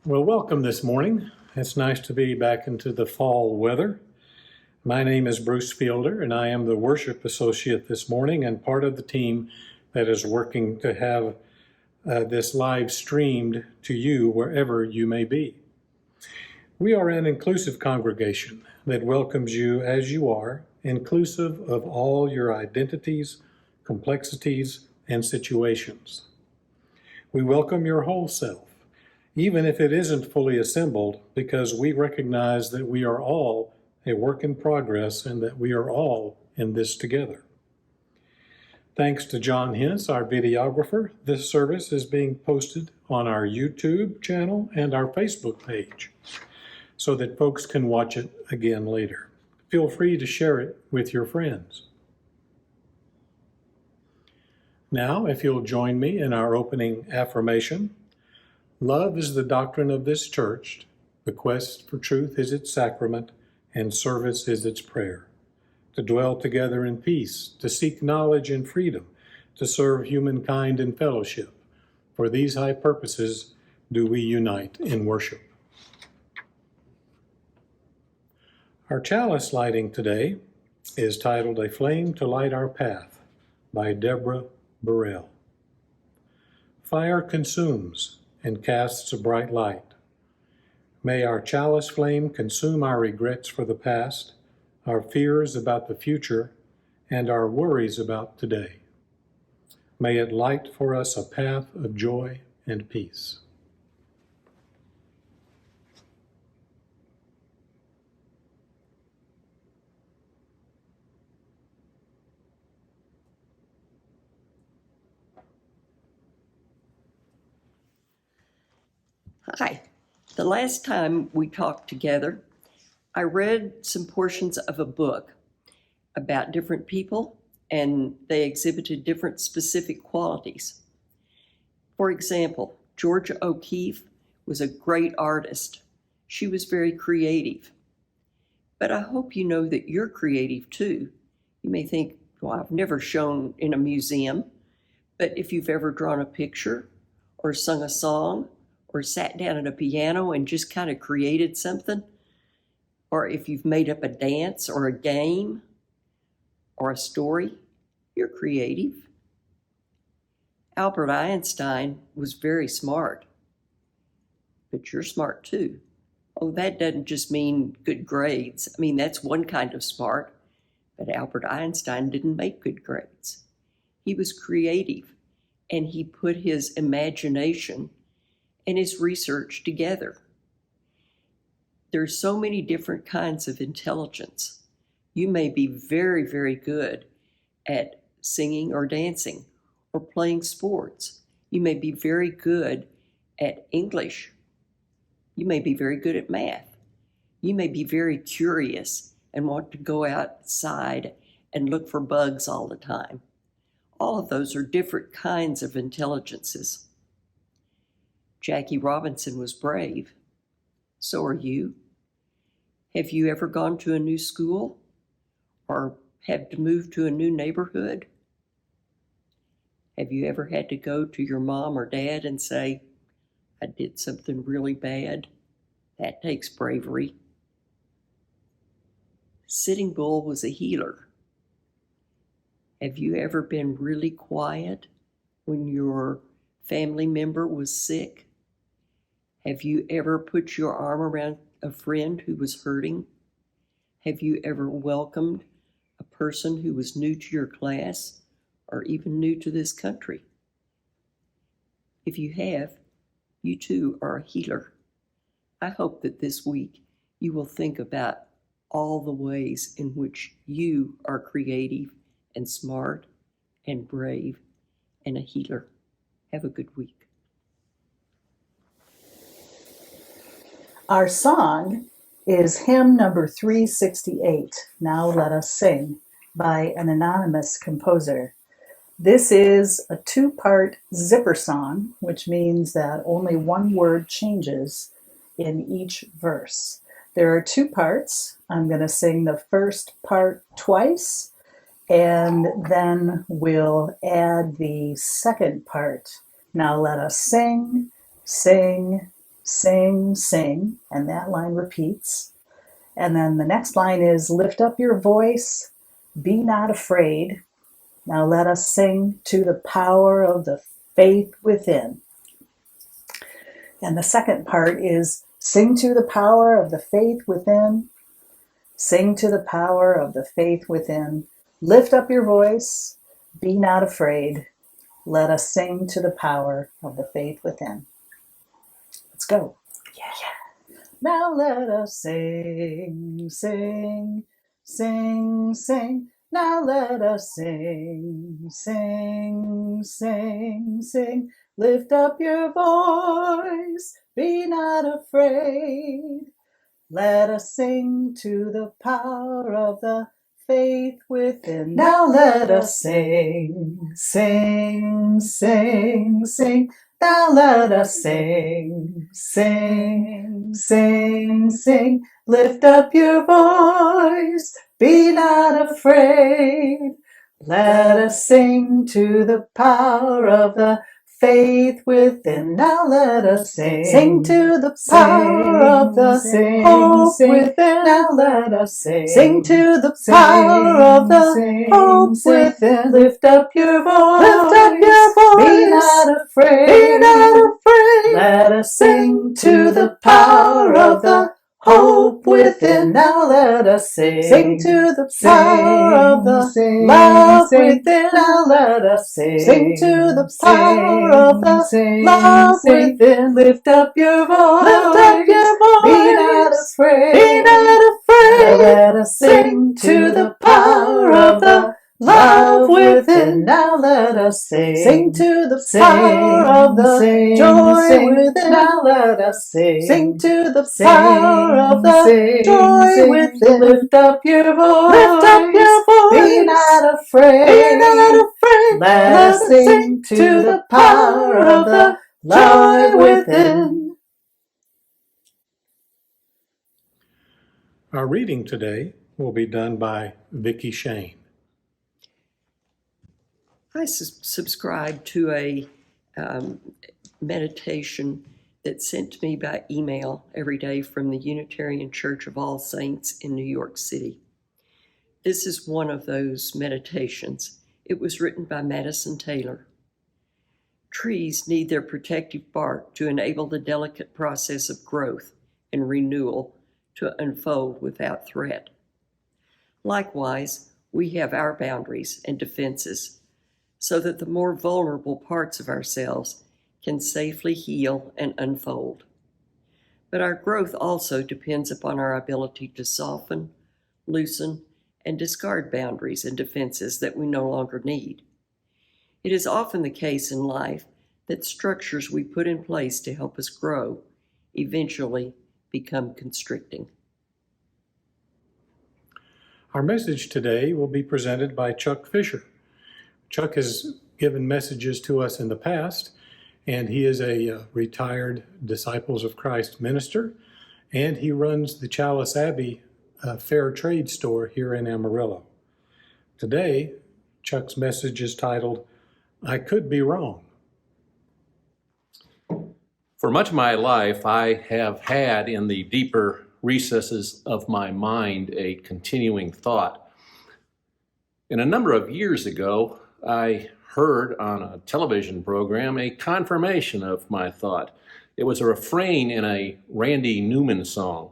Well, welcome this morning. It's nice to be back into the fall weather. My name is Bruce Fielder, and I am the worship associate this morning and part of the team that is working to have this live streamed to you wherever you may be. We are an inclusive congregation that welcomes you as you are, inclusive of all your identities, complexities, and situations. We welcome your whole self, even if it isn't fully assembled, because we recognize that we are all a work in progress and that we are all in this together. Thanks to John Hintz, our videographer, this service is being posted on our YouTube channel and our Facebook page so that folks can watch it again later. Feel free to share it with your friends. Now, if you'll join me in our opening affirmation. Love is the doctrine of this church. The quest for truth is its sacrament, and service is its prayer. To dwell together in peace, to seek knowledge and freedom, to serve humankind in fellowship. For these high purposes do we unite in worship. Our chalice lighting today is titled A Flame to Light Our Path by Deborah Burrell. Fire consumes and casts a bright light. May our chalice flame consume our regrets for the past, our fears about the future, and our worries about today. May it light for us a path of joy and peace. Hi. The last time we talked together, I read some portions of a book about different people, and they exhibited different specific qualities. For example, Georgia O'Keeffe was a great artist. She was very creative. But I hope you know that you're creative too. You may think, well, I've never shown in a museum, but if you've ever drawn a picture or sung a song, or sat down at a piano and just kind of created something, or if you've made up a dance or a game or a story, you're creative. Albert Einstein was very smart, but you're smart too. Oh, that doesn't just mean good grades. I mean, that's one kind of smart, but Albert Einstein didn't make good grades. He was creative, and he put his imagination and his research together. There's so many different kinds of intelligence. You may be very, very good at singing or dancing or playing sports. You may be very good at English. You may be very good at math. You may be very curious and want to go outside and look for bugs all the time. All of those are different kinds of intelligences. Jackie Robinson was brave. So are you. Have you ever gone to a new school or had to move to a new neighborhood? Have you ever had to go to your mom or dad and say, I did something really bad? That takes bravery. Sitting Bull was a healer. Have you ever been really quiet when your family member was sick? Have you ever put your arm around a friend who was hurting? Have you ever welcomed a person who was new to your class or even new to this country? If you have, you too are a healer. I hope that this week you will think about all the ways in which you are creative and smart and brave and a healer. Have a good week. Our song is hymn number 368, Now Let Us Sing, by an anonymous composer. This is a two-part zipper song, which means that only one word changes in each verse. There are two parts. I'm going to sing the first part twice, and then we'll add the second part. Now let us sing, sing, sing, sing, and that line repeats. And then the next line is lift up your voice, be not afraid. Now let us sing to the power of the faith within. And the second part is sing to the power of the faith within. Sing to the power of the faith within. Lift up your voice, be not afraid. Let us sing to the power of the faith within. Let's go. Yeah. Now let us sing, sing, sing, sing. Now let us sing, sing, sing, sing. Lift up your voice, be not afraid. Let us sing to the power of the faith within. Now let us sing, sing, sing, sing. Now let us sing, sing, sing, sing. Lift up your voice, be not afraid. Let us sing to the power of the faith within. Now let us sing to the power of the hope within. Now let us sing to the power of the hope within. Lift up your voice. Lift up your voice. Be not afraid. Be not afraid. Let us sing to the power of the hope within. Now let us sing to the power of the love within. Now let us sing to the power of the love within. Lift up your voice. Lift up your voice. Be not afraid. Be not afraid. Now let us sing to the power of the love within. Now let us sing to the power of the joy within. Now let us sing to the power of the joy within. Lift up your voice. Lift up your voice. Be not afraid. Be not afraid. Let us sing to the power of the joy within. Our reading today will be done by Vicki Shane. I subscribe to a meditation that's sent to me by email every day from the Unitarian Church of All Saints in New York City. This is one of those meditations. It was written by Madison Taylor. Trees need their protective bark to enable the delicate process of growth and renewal to unfold without threat. Likewise, we have our boundaries and defenses so that the more vulnerable parts of ourselves can safely heal and unfold. But our growth also depends upon our ability to soften, loosen, and discard boundaries and defenses that we no longer need. It is often the case in life that structures we put in place to help us grow eventually become constricting. Our message today will be presented by Chuck Fisher. Chuck has given messages to us in the past, and he is a retired Disciples of Christ minister, and he runs the Chalice Abbey fair trade store here in Amarillo. Today, Chuck's message is titled, I Could Be Wrong. For much of my life, I have had in the deeper recesses of my mind a continuing thought. And a number of years ago, I heard on a television program a confirmation of my thought. It was a refrain in a Randy Newman song.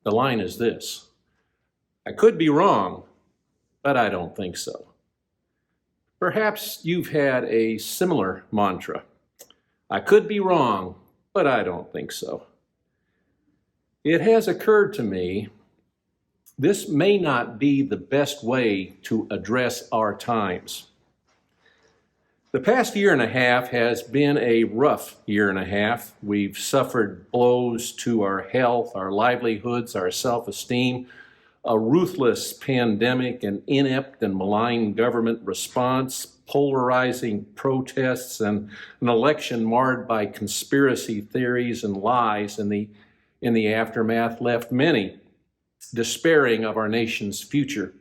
The line is this: I could be wrong, but I don't think so. Perhaps you've had a similar mantra. I could be wrong, but I don't think so. It has occurred to me this may not be the best way to address our times. The past year and a half has been a rough year and a half. We've suffered blows to our health, our livelihoods, our self-esteem, a ruthless pandemic, an inept and malign government response, polarizing protests, and an election marred by conspiracy theories and lies in the aftermath left many despairing of our nation's future.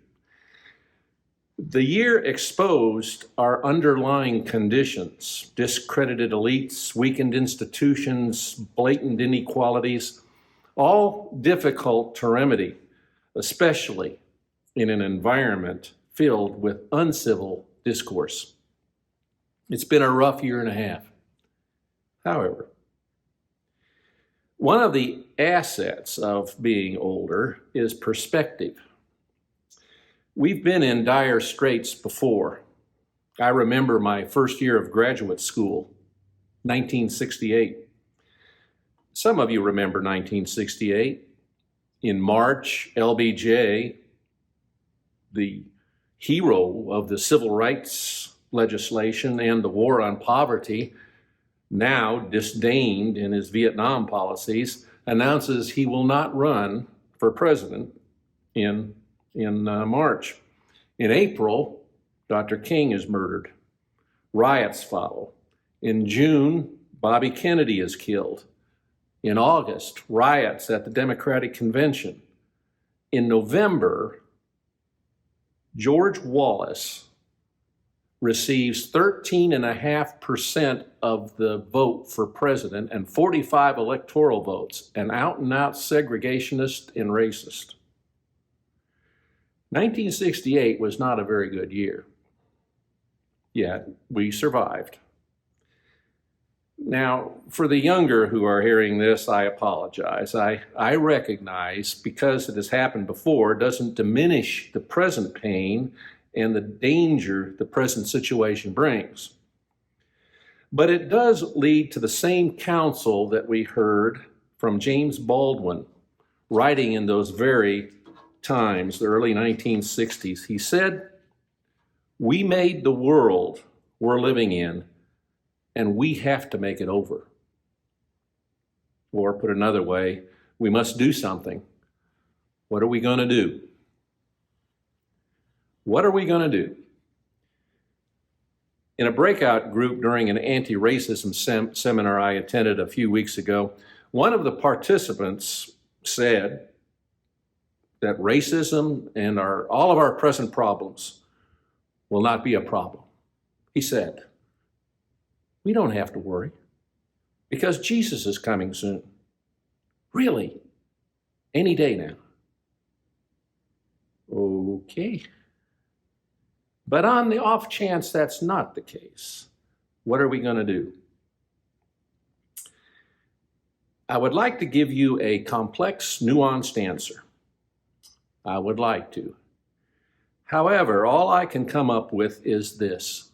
The year exposed our underlying conditions: discredited elites, weakened institutions, blatant inequalities, all difficult to remedy, especially in an environment filled with uncivil discourse. It's been a rough year and a half. However, one of the assets of being older is perspective. We've been in dire straits before. I remember my first year of graduate school, 1968. Some of you remember 1968. In March, LBJ, the hero of the civil rights legislation and the war on poverty, now disdained in his Vietnam policies, announces he will not run for president in March. In April, Dr. King is murdered. Riots follow. In June, Bobby Kennedy is killed. In August, riots at the Democratic Convention. In November, George Wallace receives 13.5% of the vote for president and 45 electoral votes, an out-and-out segregationist and racist. 1968 was not a very good year, yet we survived. Now, for the younger who are hearing this, I apologize. I recognize, because it has happened before, doesn't diminish the present pain and the danger the present situation brings. But it does lead to the same counsel that we heard from James Baldwin, writing in those very times, the early 1960s. He said, "We made the world we're living in, and we have to make it over." Or put another way, we must do something. What are we going to do? What are we going to do? In a breakout group during an anti-racism seminar I attended a few weeks ago, one of the participants said that racism and all of our present problems will not be a problem. He said, "We don't have to worry because Jesus is coming soon." Really? Any day now? Okay. But on the off chance that's not the case, what are we going to do? I would like to give you a complex, nuanced answer. I would like to. However, all I can come up with is this: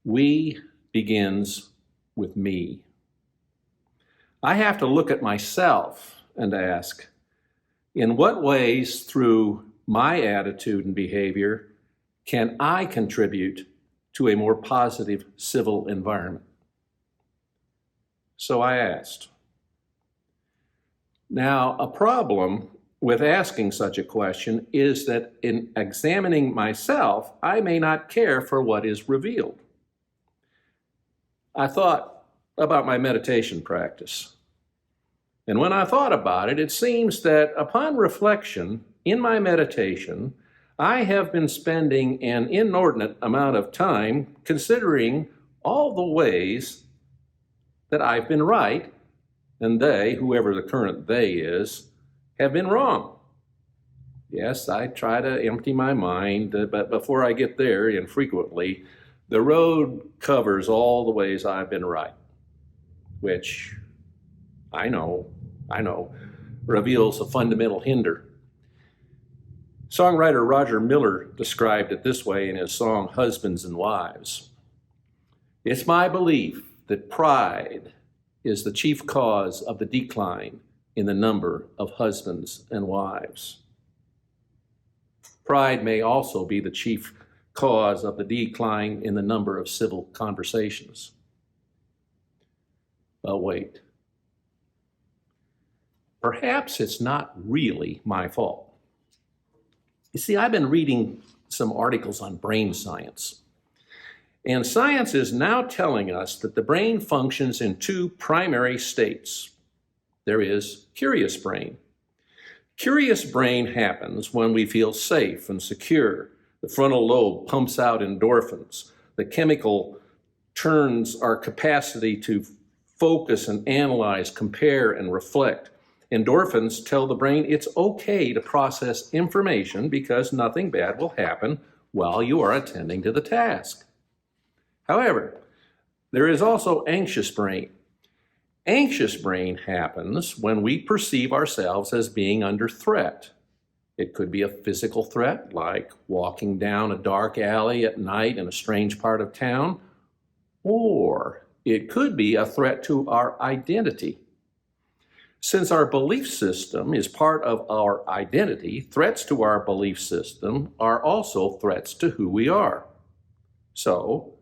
we begins with me. I have to look at myself and ask, in what ways through my attitude and behavior can I contribute to a more positive civil environment? So I asked. Now, a problem with asking such a question is that in examining myself, I may not care for what is revealed. I thought about my meditation practice. And when I thought about it, it seems that upon reflection in my meditation, I have been spending an inordinate amount of time considering all the ways that I've been right and they, whoever the current they is, have been wrong. Yes, I try to empty my mind, but before I get there, infrequently, the road covers all the ways I've been right, which I know, reveals a fundamental hinder. Songwriter Roger Miller described it this way in his song, Husbands and Wives. "It's my belief that pride is the chief cause of the decline in the number of husbands and wives." Pride may also be the chief cause of the decline in the number of civil conversations. But wait. Perhaps it's not really my fault. You see, I've been reading some articles on brain science. And science is now telling us that the brain functions in two primary states. There is curious brain. Curious brain happens when we feel safe and secure, The frontal lobe pumps out endorphins. The chemical turns our capacity to focus and analyze, compare, and reflect. Endorphins tell the brain it's okay to process information because nothing bad will happen while you are attending to the task. However, there is also anxious brain. Anxious brain happens when we perceive ourselves as being under threat. It could be a physical threat, like walking down a dark alley at night in a strange part of town, or it could be a threat to our identity. Since our belief system is part of our identity, threats to our belief system are also threats to who we are. So,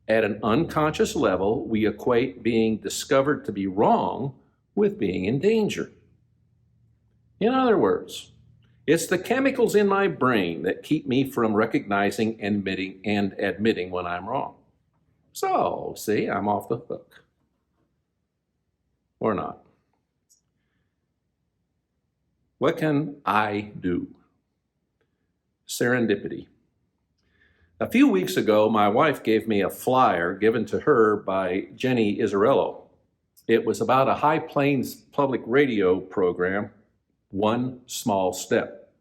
at an unconscious level, we equate being discovered to be wrong with being in danger. In other words, it's the chemicals in my brain that keep me from recognizing and admitting when I'm wrong. So, see, I'm off the hook. Or not. What can I do? Serendipity. A few weeks ago, my wife gave me a flyer given to her by Jenny Izzarello. It was about a High Plains public radio program, One Small Step.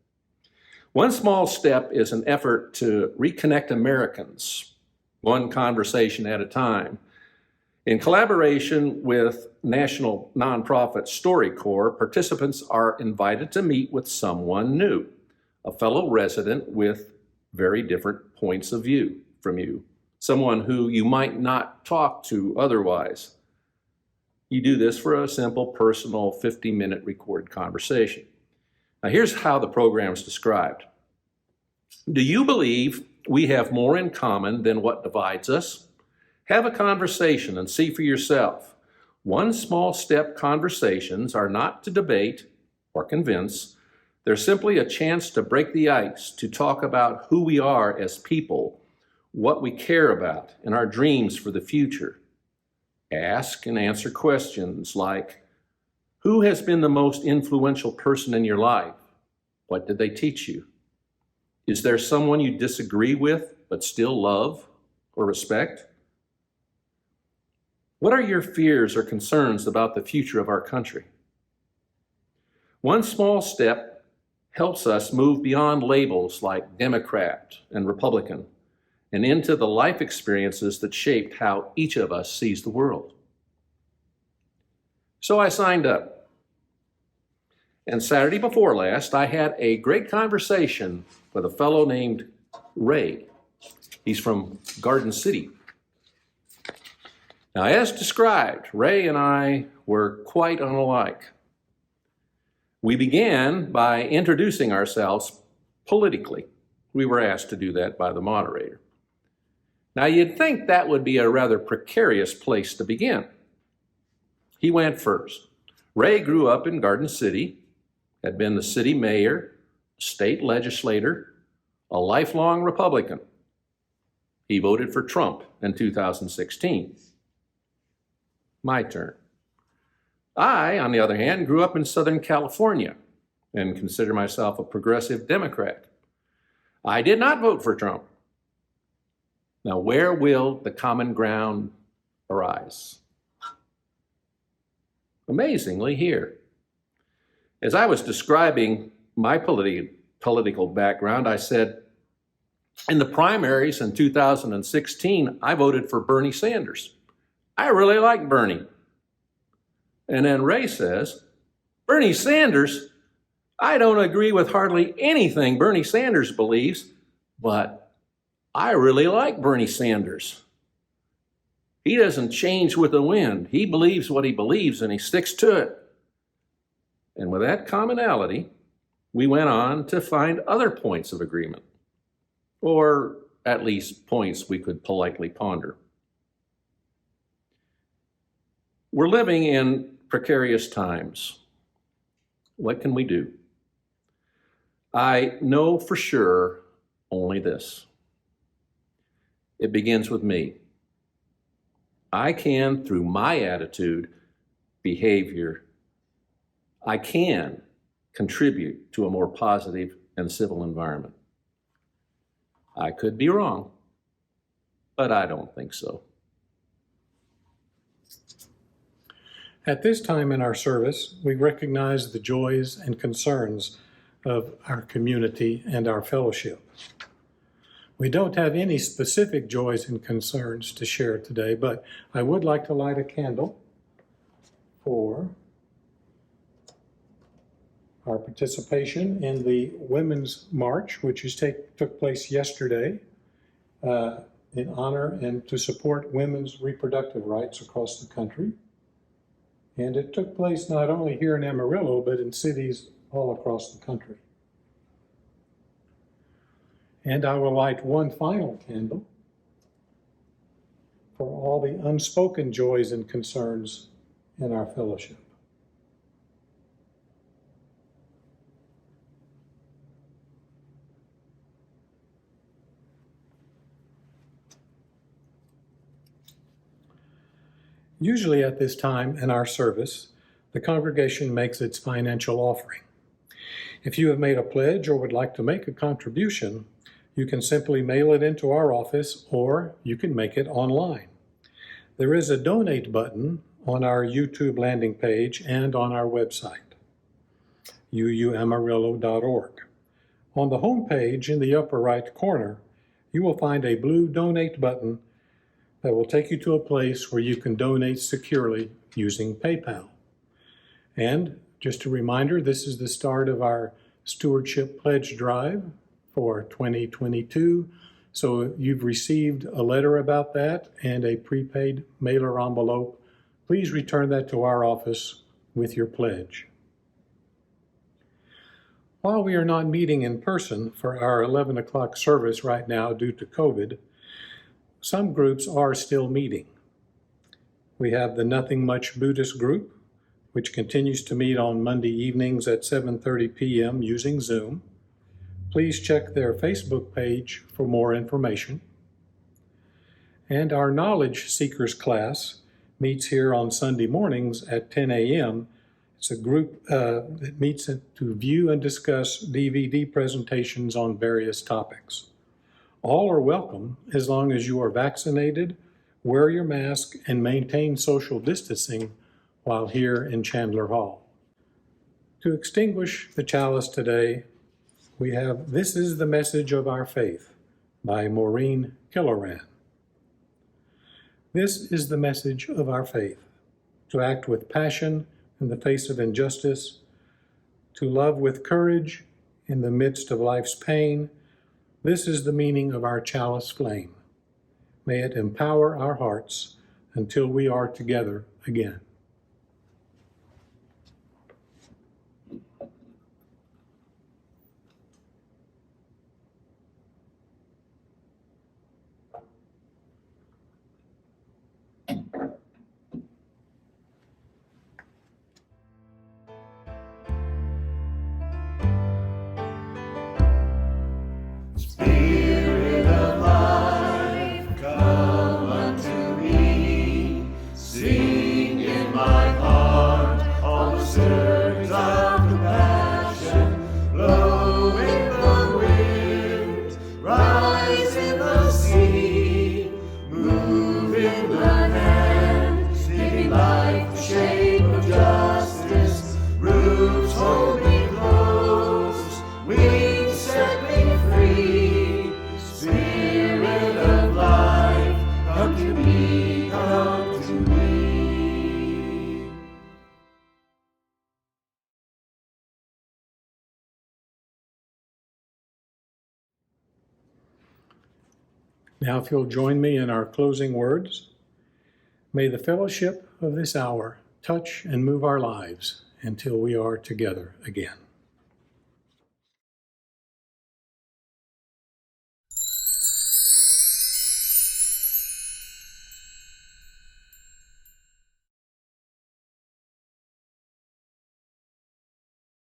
One Small Step is an effort to reconnect Americans, one conversation at a time. In collaboration with national nonprofit StoryCorps, participants are invited to meet with someone new, a fellow resident with very different points of view from you, someone who you might not talk to otherwise. You do this for a simple, personal 50-minute recorded conversation. Now, here's how the program is described. Do you believe we have more in common than what divides us? Have a conversation and see for yourself. One small step conversations are not to debate or convince. They're simply a chance to break the ice, to talk about who we are as people, what we care about, and our dreams for the future. Ask and answer questions like, who has been the most influential person in your life? What did they teach you? Is there someone you disagree with but still love or respect? What are your fears or concerns about the future of our country? One small step helps us move beyond labels like Democrat and Republican and into the life experiences that shaped how each of us sees the world. So I signed up. And Saturday before last, I had a great conversation with a fellow named Ray. He's from Garden City. Now, as described, Ray and I were quite unlike. We began by introducing ourselves politically. We were asked to do that by the moderator. Now, you'd think that would be a rather precarious place to begin. He went first. Ray grew up in Garden City, had been the city mayor, state legislator, a lifelong Republican. He voted for Trump in 2016. My turn. I, on the other hand, grew up in Southern California and consider myself a progressive Democrat. I did not vote for Trump. Now, where will the common ground arise? Amazingly, here. As I was describing my political background, I said, in the primaries in 2016, I voted for Bernie Sanders. I really like Bernie. And then Ray says, Bernie Sanders? I don't agree with hardly anything Bernie Sanders believes, but I really like Bernie Sanders. He doesn't change with the wind. He believes what he believes and he sticks to it. And with that commonality, we went on to find other points of agreement, or at least points we could politely ponder. We're living in precarious times. What can we do? I know for sure only this. It begins with me. I can, through my attitude, behavior, I can contribute to a more positive and civil environment. I could be wrong, but I don't think so. At this time in our service, we recognize the joys and concerns of our community and our fellowship. We don't have any specific joys and concerns to share today, but I would like to light a candle for our participation in the Women's March, which took place yesterday in honor and to support women's reproductive rights across the country. And it took place not only here in Amarillo, but in cities all across the country. And I will light one final candle for all the unspoken joys and concerns in our fellowship. Usually at this time in our service, the congregation makes its financial offering. If you have made a pledge or would like to make a contribution, you can simply mail it into our office or you can make it online. There is a donate button on our YouTube landing page and on our website, uuamarillo.org. On the home page in the upper right corner, you will find a blue donate button that will take you to a place where you can donate securely using PayPal. And just a reminder, this is the start of our Stewardship Pledge Drive for 2022. So you've received a letter about that and a prepaid mailer envelope. Please return that to our office with your pledge. While we are not meeting in person for our 11 o'clock service right now due to COVID, some groups are still meeting. We have the Nothing Much Buddhist group, which continues to meet on Monday evenings at 7:30 p.m. using Zoom. Please check their Facebook page for more information. And our Knowledge Seekers class meets here on Sunday mornings at 10 a.m. It's a group that meets to view and discuss DVD presentations on various topics. All are welcome as long as you are vaccinated, wear your mask, and maintain social distancing while here in Chandler Hall. To extinguish the chalice today, we have This is the Message of Our Faith by Maureen Killoran. This is the message of our faith: to act with passion in the face of injustice, to love with courage in the midst of life's pain. This is the meaning of our chalice flame. May it empower our hearts until we are together again. Spirit of life, come unto me. Sing in my heart all the stirrings of compassion. Blow in the wind, rise in the sea. Move in the hand, giving life the shape of justice. Roots hold me close, wings set me free. Spirit of life, come to me, come to me. Now, if you'll join me in our closing words, may the fellowship of this hour touch and move our lives until we are together again.